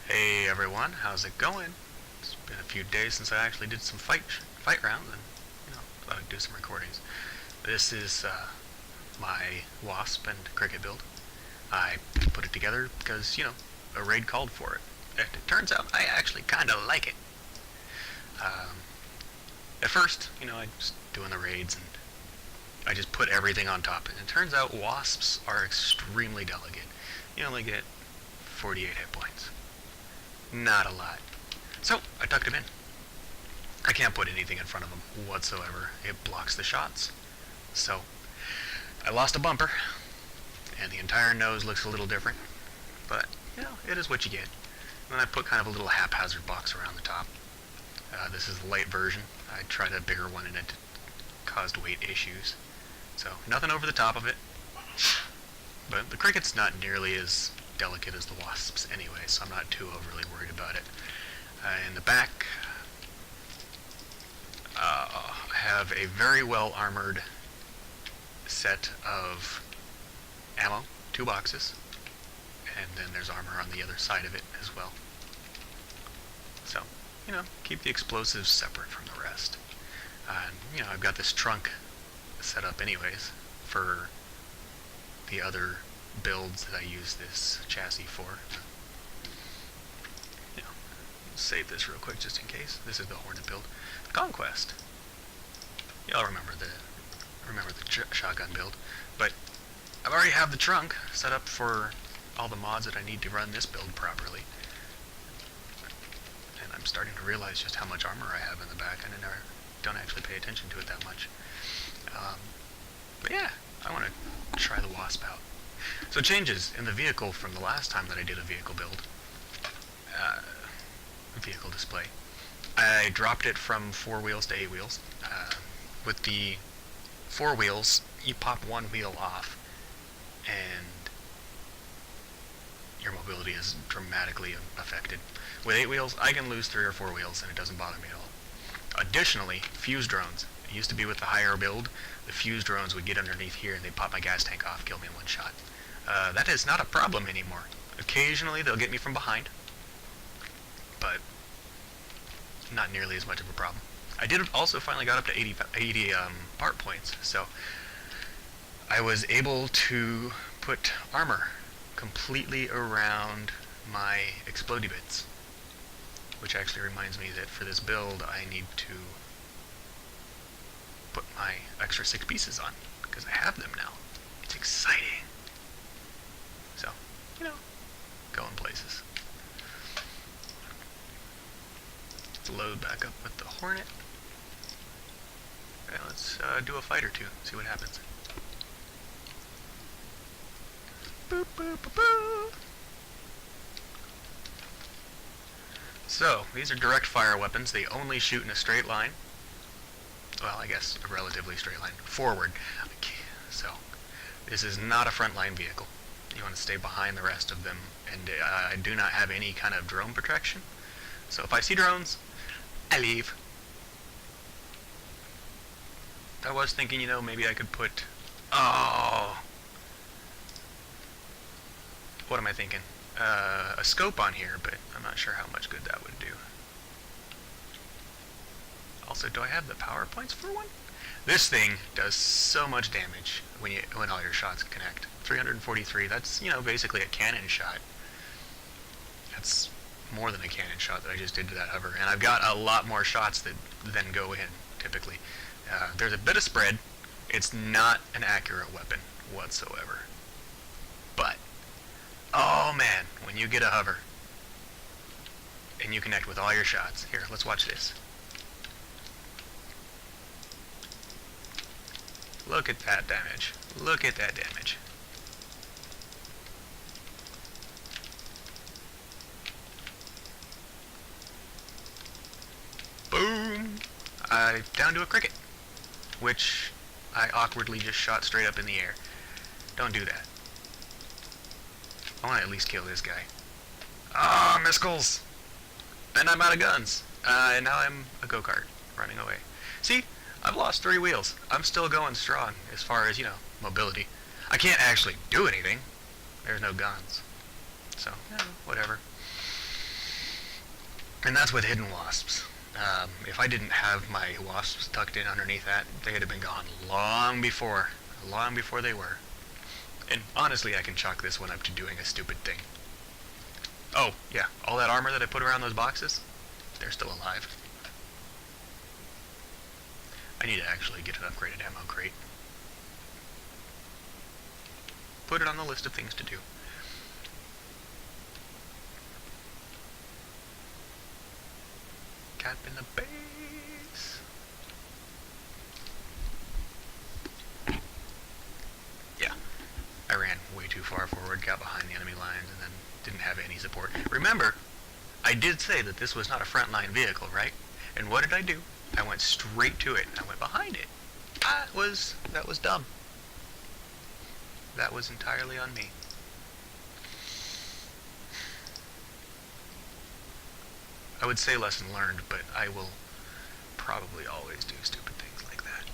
Hey everyone, how's it going? It's been a few days since I actually did some fight rounds, and thought I'd do some recordings. This is my wasp and cricket build. I put it together because a raid called for it. And it turns out I actually kind of like it. Um, at first, I just doing the raids and I just put everything on top. And it turns out wasps are extremely delicate. You only get 48 hit points. Not a lot. So I tucked him in. I can't put anything in front of him whatsoever. It blocks the shots. So I lost a bumper, and the entire nose looks a little different. But, it is what you get. And then I put kind of a little haphazard box around the top. This is the light version. I tried a bigger one and it caused weight issues. So nothing over the top of it. But the cricket's not nearly as delicate as the wasps anyway, so I'm not too overly worried about it. In the back, I have a very well armored set of ammo, 2 boxes, and then there's armor on the other side of it as well. So, keep the explosives separate from the rest. I've got this trunk set up anyways for the other builds that I use this chassis for. Save this real quick just in case. This is the Hornet build. The Conquest. Y'all remember the shotgun build, but I've already have the trunk set up for all the mods that I need to run this build properly. And I'm starting to realize just how much armor I have in the back. I don't actually pay attention to it that much. But yeah, I want to try the Wasp out. So changes in the vehicle from the last time that I did a vehicle build. Vehicle display. I dropped it from 4 wheels to 8 wheels. With the 4 wheels, you pop one wheel off, and your mobility is dramatically affected. With 8 wheels, I can lose 3 or 4 wheels, and it doesn't bother me at all. Additionally, fuse drones. It used to be with the higher build, the fuse drones would get underneath here, and they'd pop my gas tank off, kill me in one shot. That is not a problem anymore. Occasionally, they'll get me from behind, but not nearly as much of a problem. I did also finally got up to 80 part points, so I was able to put armor completely around my explodey bits, which actually reminds me that for this build I need to put my extra 6 pieces on, because I have them now. It's exciting. So, going places. Load back up with the Hornet. Okay, let's do a fight or two, see what happens. Boop, boop, boop, boop. So, these are direct fire weapons. They only shoot in a straight line. Well, I guess a relatively straight line. Forward. Okay, so, this is not a frontline vehicle. You want to stay behind the rest of them, and I do not have any kind of drone protection. So if I see drones, I leave. I was thinking, maybe I could put... Oh! What am I thinking? A scope on here, but I'm not sure how much good that would do. Also, do I have the power points for one? This thing does so much damage when all your shots connect. 343, that's, basically a cannon shot. That's more than a cannon shot that I just did to that hover. And I've got a lot more shots that then go in, typically. There's a bit of spread. It's not an accurate weapon whatsoever. But, oh man, when you get a hover, and you connect with all your shots. Here, let's watch this. Look at that damage. Look at that damage. Boom! Down to a cricket, which I awkwardly just shot straight up in the air. Don't do that. I want to at least kill this guy. Ah, missiles! And I'm out of guns. And now I'm a go-kart running away. See? I've lost 3 wheels. I'm still going strong as far as, mobility. I can't actually do anything. There's no guns. So, whatever. And that's with hidden wasps. If I didn't have my wasps tucked in underneath that, they'd have been gone long before they were. And honestly, I can chalk this one up to doing a stupid thing. Oh, yeah, all that armor that I put around those boxes, they're still alive. I need to actually get an upgraded ammo crate. Put it on the list of things to do. Cap in the base. Yeah, I ran way too far forward, got behind the enemy lines, and then didn't have any support. Remember, I did say that this was not a frontline vehicle, right? And what did I do? I went straight to it. I went behind it. That was dumb. That was entirely on me. I would say lesson learned, but I will probably always do stupid things like that.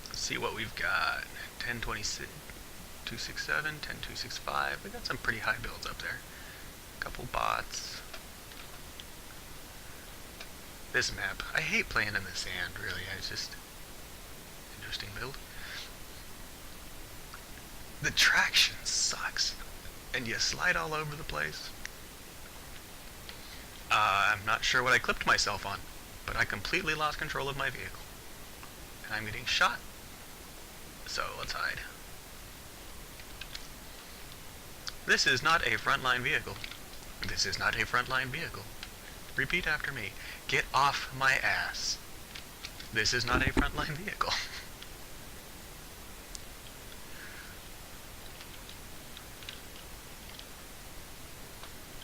Let's see what we've got. 1026, 267, 10265. We got some pretty high builds up there. Couple bots. This map, I hate playing in the sand, really. It's just interesting build. The traction sucks, and you slide all over the place. I'm not sure what I clipped myself on, but I completely lost control of my vehicle. And I'm getting shot. So let's hide. This is not a frontline vehicle. This is not a frontline vehicle. Repeat after me. Get off my ass. This is not a frontline vehicle.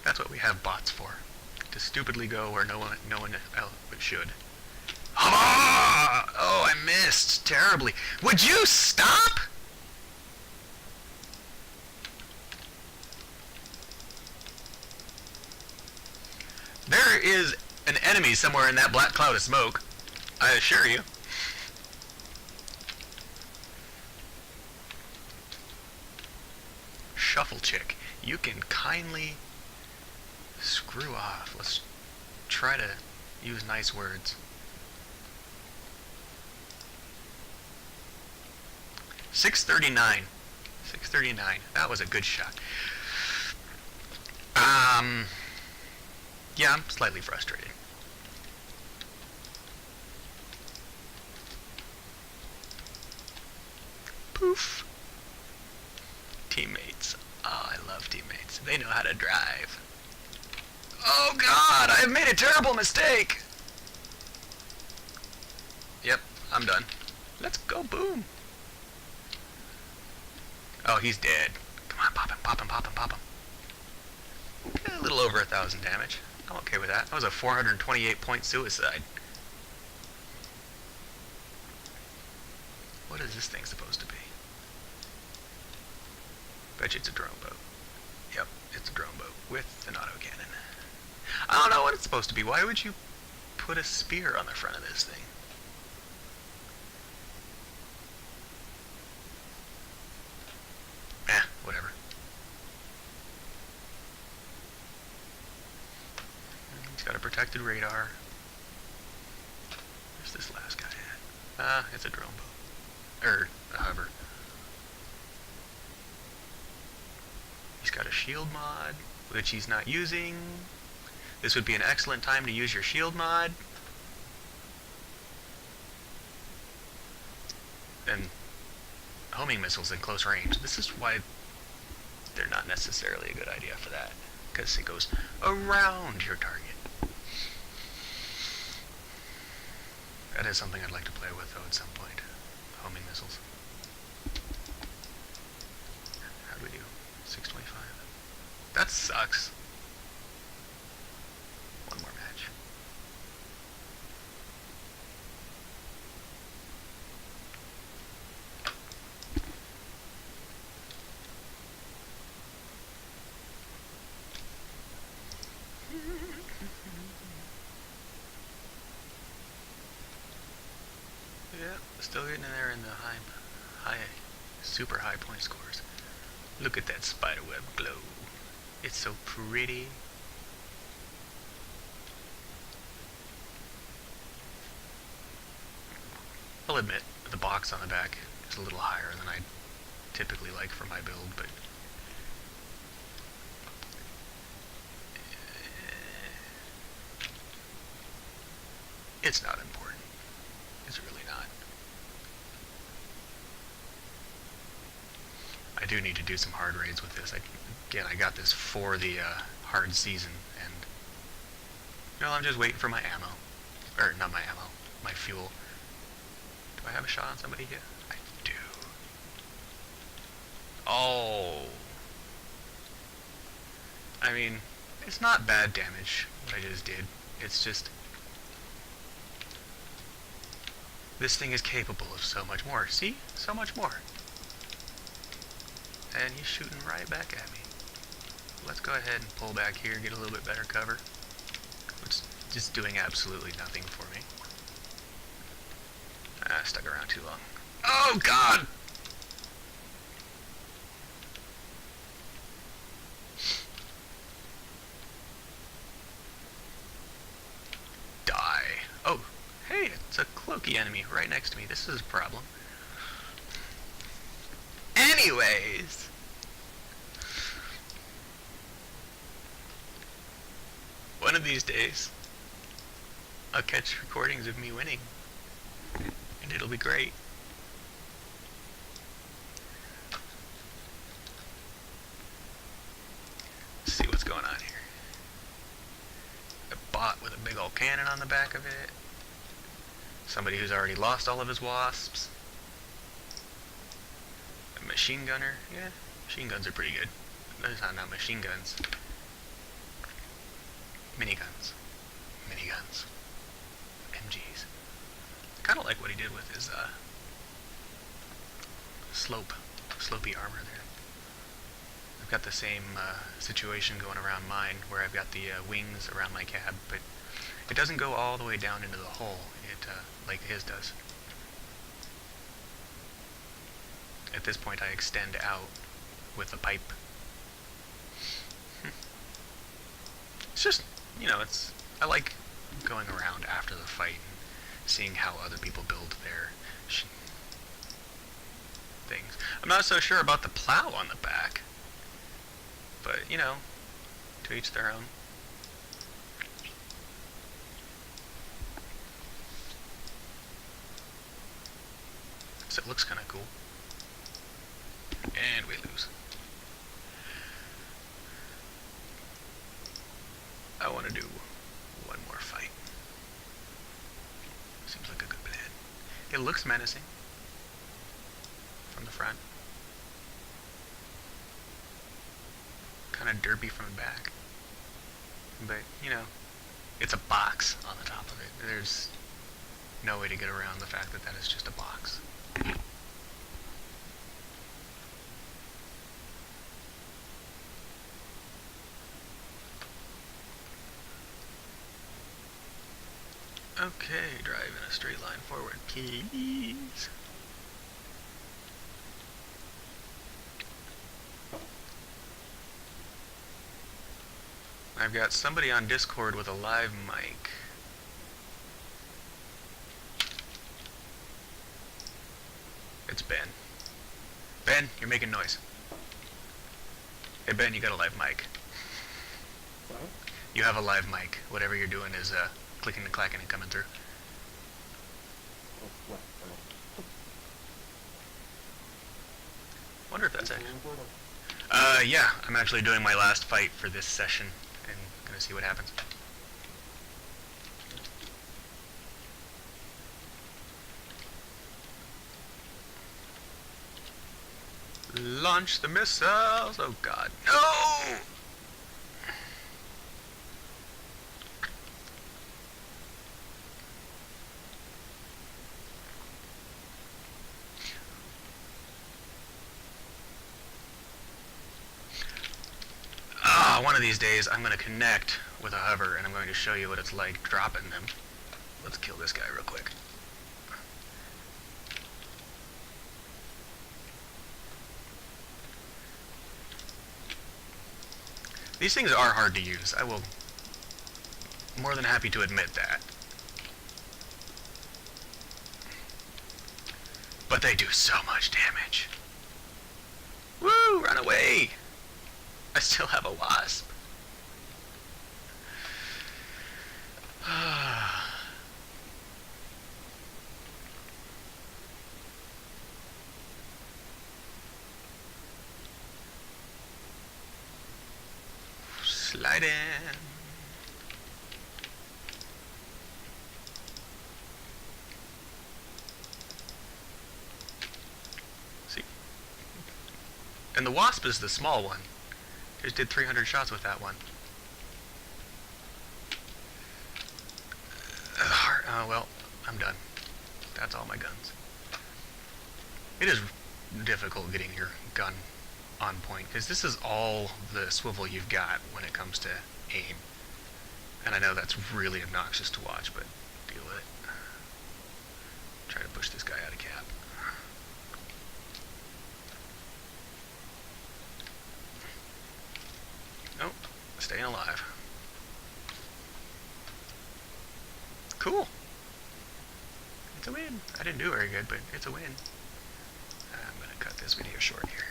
That's what we have bots for. To stupidly go where no one else should. Oh, I missed terribly. Would you stop? There is an enemy somewhere in that black cloud of smoke, I assure you. Shuffle chick, you can kindly screw off. Let's try to use nice words. 639. 639. That was a good shot. Yeah, I'm slightly frustrated. Poof. Teammates. Oh, I love teammates. They know how to drive. Oh God, I've made a terrible mistake. Yep, I'm done. Let's go, boom. Oh, he's dead. Come on, pop him, pop him, pop him, pop him. A little over 1,000 damage. I'm okay with that. That was a 428-point suicide. What is this thing supposed to be? Bet you it's a drone boat. Yep, it's a drone boat with an autocannon. I don't know what it's supposed to be. Why would you put a spear on the front of this thing? Whatever. He's got a protected radar. Where's this last guy at? It's a drone boat. Or a hover. He's got a shield mod, which he's not using. This would be an excellent time to use your shield mod. And homing missiles in close range. This is why they're not necessarily a good idea for that, because it goes around your target. That is something I'd like to play with, though, at some point. Homing missiles. How do we do? 625. That sucks. One more match. Yeah, still getting in there in the high, super high point scores. Look at that spiderweb glow. It's so pretty. I'll admit, the box on the back is a little higher than I typically like for my build, but it's not important. It's really not. I do need to do some hard raids with this. Again, I got this for the hard season, and I'm just waiting for my ammo. Or, not my ammo, my fuel. Do I have a shot on somebody here? I do. Oh. I mean, it's not bad damage, what I just did. It's just... this thing is capable of so much more. See? So much more. And he's shooting right back at me. Let's go ahead and pull back here, get a little bit better cover. It's just doing absolutely nothing for me. Stuck around too long. Oh, God! Die. Oh, hey, it's a cloaky enemy right next to me. This is a problem. Anyways. One of these days, I'll catch recordings of me winning. And it'll be great. Let's see what's going on here. A bot with a big old cannon on the back of it. Somebody who's already lost all of his wasps. A machine gunner. Yeah, machine guns are pretty good. Those are not machine guns. Miniguns. Miniguns. MGs. Kind of like what he did with his slopey armor there. I've got the same situation going around mine, where I've got the wings around my cab, but it doesn't go all the way down into the hole, like his does. At this point, I extend out with a pipe. It's just, I like going around after the fight and seeing how other people build their things. I'm not so sure about the plow on the back, but, to each their own. So it looks kind of cool. And we lose. I want to do one more fight. Seems like a good plan. It looks menacing from the front. Kind of derpy from the back. But, it's a box on the top of it. There's no way to get around the fact that that is just a box. Okay, drive in a straight line forward, please. I've got somebody on Discord with a live mic. It's Ben. Ben, you're making noise. Hey Ben, you got a live mic. What? You have a live mic. Whatever you're doing is clicking and clacking and coming through. Oh, what? Wonder if that's actually... yeah, I'm actually doing my last fight for this session and gonna see what happens. Launch the missiles! Oh god, no! One of these days I'm going to connect with a hover and I'm going to show you what it's like dropping them. Let's kill this guy real quick. These things are hard to use. I will more than happy to admit that. But they do so much damage. Woo! Run away! I still have a wasp. Slide in. See? And the wasp is the small one. Just did 300 shots with that one. Well, I'm done. That's all my guns. It is difficult getting your gun on point, because this is all the swivel you've got when it comes to aim. And I know that's really obnoxious to watch, but deal with it. Try to push this guy out of cap. Nope, staying alive. Cool. It's a win. I didn't do very good, but it's a win. I'm gonna cut this video short here.